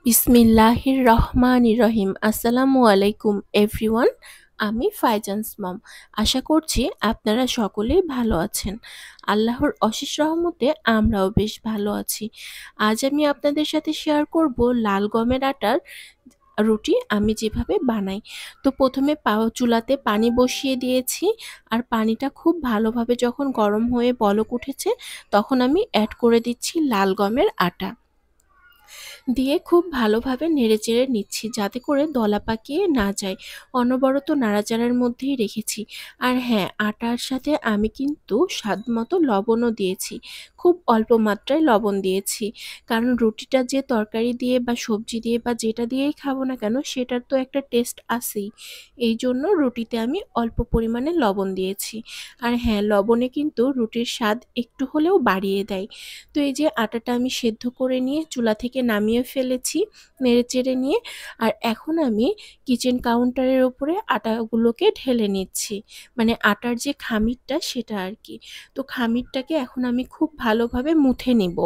বিসমিল্লাহির রহমানির রহিম। আসসালামু আলাইকুম এভরিওয়ান। আমি ফাইজান্স মম। আশা করছি আপনারা সকলেই ভালো আছেন। আল্লাহর অশেষ রহমতে আমরাও বেশ ভালো আছি। আজ আমি আপনাদের সাথে শেয়ার করব লাল গমের আটার রুটি আমি যেভাবে বানাই। তো প্রথমে চুলাতে পানি বসিয়ে দিয়েছি, আর পানিটা খুব ভালোভাবে যখন গরম হয়ে বলক উঠেছে তখন আমি অ্যাড করে দিচ্ছি লাল গমের আটা। দিয়ে খুব ভালোভাবে নেড়েচেড়ে নিচ্ছি যাতে করে দলা পাকিয়ে না যায়। অনবরত নাড়াচাড়ার মধ্যেই রেখেছি। আর হ্যাঁ, আটার সাথে আমি কিন্তু স্বাদমতো লবণও দিয়েছি। খুব অল্প মাত্রায় লবণ দিয়েছি, কারণ রুটিটা যে তরকারি দিয়ে বা সবজি দিয়ে বা যেটা দিয়েই খাবো না কেন সেটার তো একটা টেস্ট আছেই। এই জন্য রুটিতে আমি অল্প পরিমাণে লবণ দিয়েছি। আর হ্যাঁ, লবণে কিন্তু রুটির স্বাদ একটু হলেও বাড়িয়ে দেয়। তো এই যে আটাটা আমি সেদ্ধ করে নিয়ে চুলা থেকে নামিয়ে ফেলেছি নেড়েচেড়ে নিয়ে। আর এখন আমি কিচেন কাউন্টারের উপরে আটাগুলোকে ঢেলে নিচ্ছি, মানে আটার যে খামিরটা সেটা আর কি। তো খামিরটাকে এখন আমি খুব ভালোভাবে মুথে নিব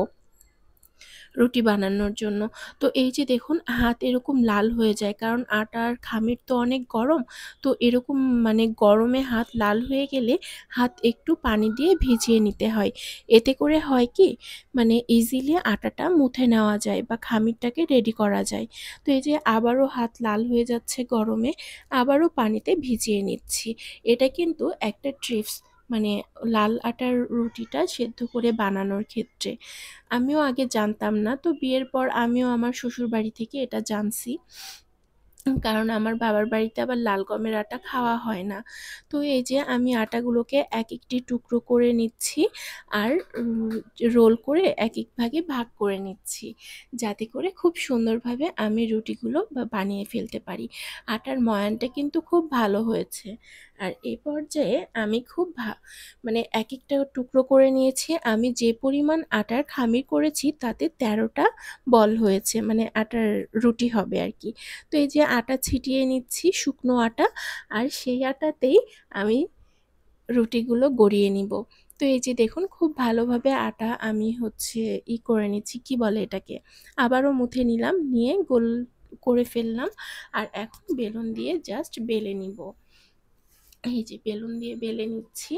রুটি বানানোর জন্য। তো এই যে দেখুন হাত এরকম লাল হয়ে যায়, কারণ আটার খামির তো অনেক গরম। তো এরকম মানে গরমে হাত লাল হয়ে গেলে হাত একটু পানি দিয়ে ভিজিয়ে নিতে হয়। এতে করে হয় কি, মানে ইজিলি আটাটা মুথে নেওয়া যায় বা খামিরটাকে রেডি করা যায়। তো এই যে আবারও হাত লাল হয়ে যাচ্ছে গরমে, আবারও পানিতে ভিজিয়ে নিচ্ছি। এটা কিন্তু একটা ট্রিপস, মানে লাল আটার রুটিটা সেদ্ধ করে বানানোর ক্ষেত্রে। আমিও আগে জানতাম না। তো বিয়ের পর আমিও আমার শ্বশুরবাড়ি থেকে এটা জানছি। কারণ আমার বাবার বাড়িতে আবার লাল গমের আটা খাওয়া হয় না। তো এই যে আমি আটাগুলোকে এক একটি টুকরো করে নিচ্ছি, আর রোল করে এক এক ভাগে ভাগ করে নিচ্ছি, যাতে করে খুব সুন্দরভাবে আমি রুটিগুলো বানিয়ে ফেলতে পারি। আটার ময়ানটা কিন্তু খুব ভালো হয়েছে। আর এই পর্যায়ে আমি খুব মানে এক একটা টুকরো করে নিয়েছি। আমি যে পরিমাণ আটার খামির করেছি তাতে 13টা বল হয়েছে, মানে আটার রুটি হবে আর কি। তো এই যে আটা ছিটিয়ে নিচ্ছি, শুকনো আটা, আর সেই আটাতেই আমি রুটিগুলো গড়িয়ে নিব। তো এই যে দেখুন খুব ভালোভাবে আটা আমি করে নিচ্ছি, কি বলে এটাকে, আবারও মুথে নিলাম, নিয়ে গোল করে ফেললাম। আর এখন বেলুন দিয়ে জাস্ট বেলে নিব। এই যে বেলুন দিয়ে বেলে নিচ্ছি।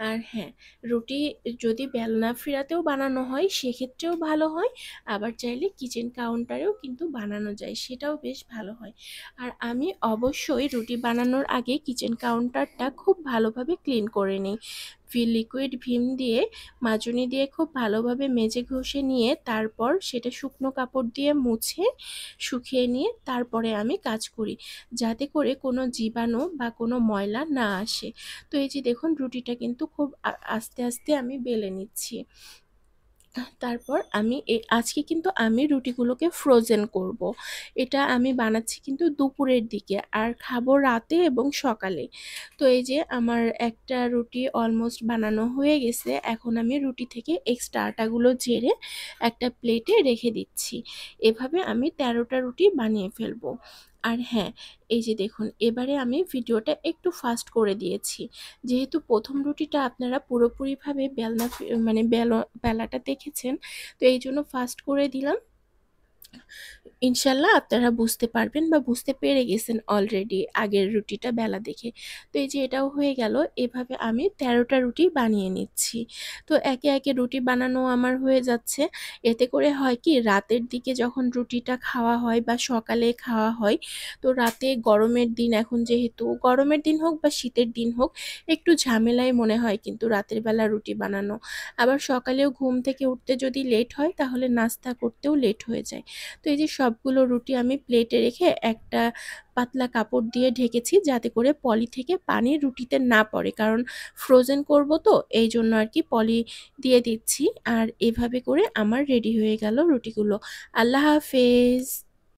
আর হ্যাঁ, রুটি যদি বেলনা ফিরাতেও বানানো হয় সেক্ষেত্রেও ভালো হয়। আবার চাইলে কিচেন কাউন্টারেও কিন্তু বানানো যায়, সেটাও বেশ ভালো হয়। আর আমি অবশ্যই রুটি বানানোর আগে কিচেন কাউন্টারটা খুব ভালোভাবে ক্লিন করে নিই। লিকুইড ভিম দিয়ে মাজনি দিয়ে খুব ভালোভাবে মেজে ঘষে নিয়ে তারপর সেটা শুকনো কাপড় দিয়ে মুছে শুকিয়ে নিয়ে তারপরে আমি কাজ করি, যাতে করে কোনো জীবাণু বা কোনো ময়লা না আসে। তো এই যে দেখুন রুটিটা কিন্তু খুব আস্তে আস্তে আমি বেলে নিচ্ছি। তারপর আমি আজকে কিন্তু আমি রুটিগুলোকে ফ্রোজেন করব। এটা আমি বানাচ্ছি কিন্তু দুপুরের দিকে, আর খাবো রাতে এবং সকালে। তো এই যে আমার একটা রুটি অলমোস্ট বানানো হয়ে গেছে। এখন আমি রুটি থেকে এক্সট্রা আটাগুলো ঝেড়ে একটা প্লেটে রেখে দিচ্ছি। এভাবে আমি 13টা রুটি বানিয়ে ফেলবো। আর হ্যাঁ, এই যে দেখুন এবারে আমি ভিডিওটা একটু ফাস্ট করে দিয়েছি, যেহেতু প্রথম রুটিটা আপনারা পুরোপুরিভাবে মানে বেলাটা দেখেছেন। তো এই জন্য ফাস্ট করে দিলাম। ইনশাল্লাহ আপনারা বুঝতে পারবেন বা বুঝতে পেরে গেছেন অলরেডি আগের রুটিটা বেলা দেখে। তো এই যে এটাও হয়ে গেল। এভাবে আমি 13টা রুটি বানিয়ে নিচ্ছি। তো একে একে রুটি বানানো আমার হয়ে যাচ্ছে। এতে করে হয় কি, রাতের দিকে যখন রুটিটা খাওয়া হয় বা সকালে খাওয়া হয়, তো রাতে গরমের দিন, এখন যেহেতু গরমের দিন হোক বা শীতের দিন হোক, একটু ঝামেলাই মনে হয় কিন্তু রাতের বেলা রুটি বানানো। আবার সকালেও ঘুম থেকে উঠতে যদি লেট হয় তাহলে নাস্তা করতেও লেট হয়ে যায়। তো এই যে সবগুলো রুটি আমি প্লেটে রেখে একটা পাতলা কাপড় দিয়ে ঢেকেছি, যাতে করে পলি থেকে পানি রুটিতে না পড়ে, কারণ ফ্রোজেন করব তো এই জন্য আর কি পলি দিয়ে দিচ্ছি। আর এভাবে করে আমার রেডি হয়ে গেল রুটিগুলো। আল্লাহ হাফেজ।